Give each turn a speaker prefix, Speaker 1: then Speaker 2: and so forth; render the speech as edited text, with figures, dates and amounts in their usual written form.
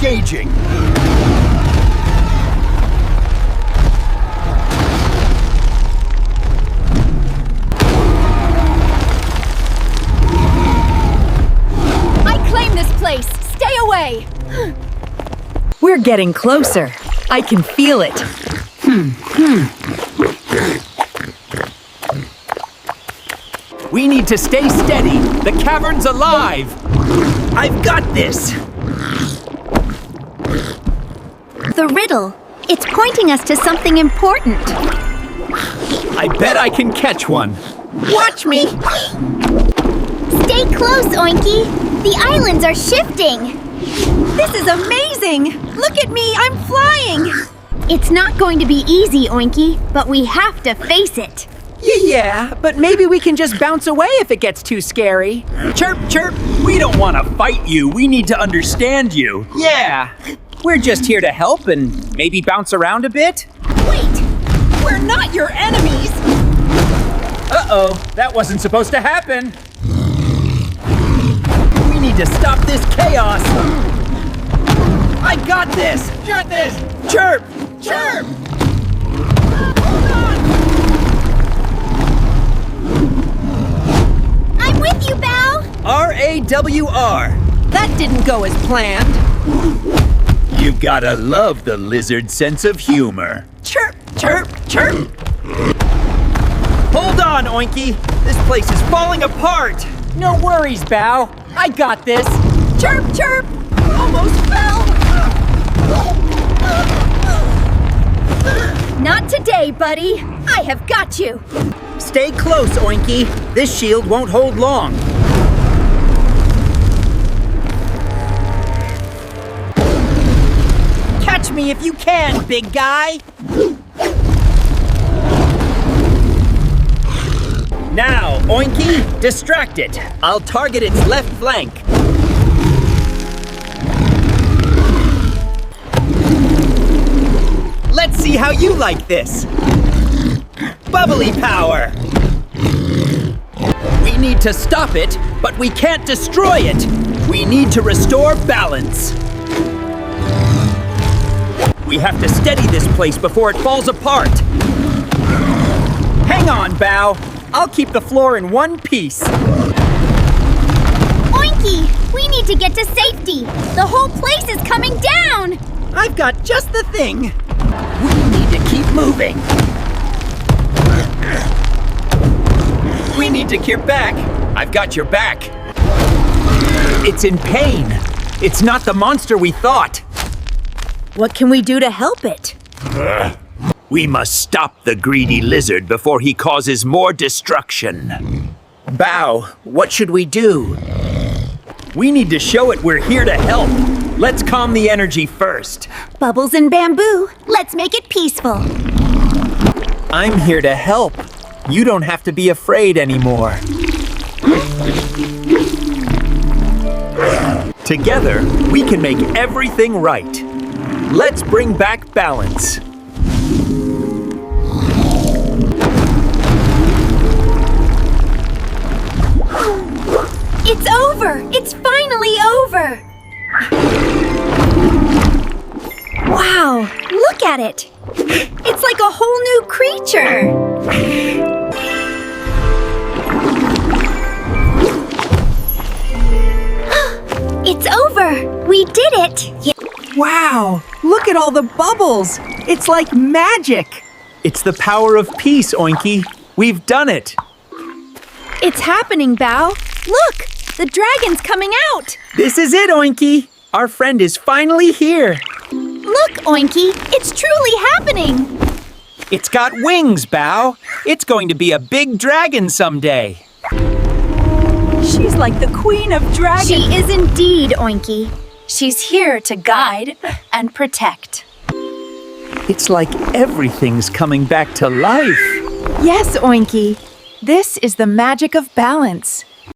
Speaker 1: engaging.
Speaker 2: I claim this place. Stay away.
Speaker 3: We're getting closer. I can feel it.
Speaker 4: We need to stay steady. The cavern's alive. I've got this.
Speaker 2: The riddle. It's pointing us to something important.
Speaker 4: I bet I can catch one.
Speaker 2: Watch me. Stay close, Oinky. The islands are shifting.
Speaker 3: This is amazing! Look at me, I'm flying!
Speaker 2: It's not going to be easy, Oinky, but we have to face it.
Speaker 4: Yeah, but maybe we can just bounce away if it gets too scary. Chirp, chirp. We don't want to fight you. We need to understand you. Yeah. We're just here to help and maybe bounce around a bit.
Speaker 3: Wait! We're not your enemies!
Speaker 4: Uh-oh, that wasn't supposed to happen. We need to stop this chaos. I got this. Got this. Chirp, chirp. Hold on.
Speaker 2: I'm with you, Bao.
Speaker 4: R-A-W-R.
Speaker 3: That didn't go as planned.
Speaker 1: You gotta love the lizard sense of humor.
Speaker 4: Chirp, chirp, chirp. Hold on, Oinky. This place is falling apart. No worries, Bao. I got this.
Speaker 3: Chirp, chirp! Almost fell!
Speaker 2: Not today, buddy. I have got you.
Speaker 4: Stay close, Oinky. This shield won't hold long. Catch me if you can, big guy. Now, Oinky, distract it. I'll target its left flank. Let's see how you like this. Bubbly power. We need to stop it, but we can't destroy it. We need to restore balance. We have to steady this place before it falls apart. Hang on, Bao. I'll keep the floor in one piece.
Speaker 2: Oinky, we need to get to safety. The whole place is coming down.
Speaker 4: I've got just the thing. We need to keep moving. We need to gear back. I've got your back. It's in pain. It's not the monster we thought.
Speaker 3: What can we do to help it?
Speaker 1: We must stop the greedy lizard before he causes more destruction.
Speaker 4: Bao, what should we do? We need to show it we're here to help. Let's calm the energy first.
Speaker 2: Bubbles and bamboo. Let's make it peaceful.
Speaker 4: I'm here to help. You don't have to be afraid anymore. Together, we can make everything right. Let's bring back balance.
Speaker 2: It's over. It's finally over. Wow, look at it. It's like a whole new creature. It's over. We did it.
Speaker 3: Wow, look at all the bubbles. It's like magic.
Speaker 4: It's the power of peace, Oinky. We've done it.
Speaker 3: It's happening, Bao. Look, the dragon's coming out.
Speaker 4: This is it, Oinky. Our friend is finally here.
Speaker 2: Look, Oinky, it's truly happening.
Speaker 4: It's got wings, Bao. It's going to be a big dragon someday.
Speaker 3: She's like the queen of dragons.
Speaker 2: She is indeed, Oinky. She's here to guide and protect.
Speaker 4: It's like everything's coming back to life.
Speaker 3: Yes, Oinky. This is the magic of balance.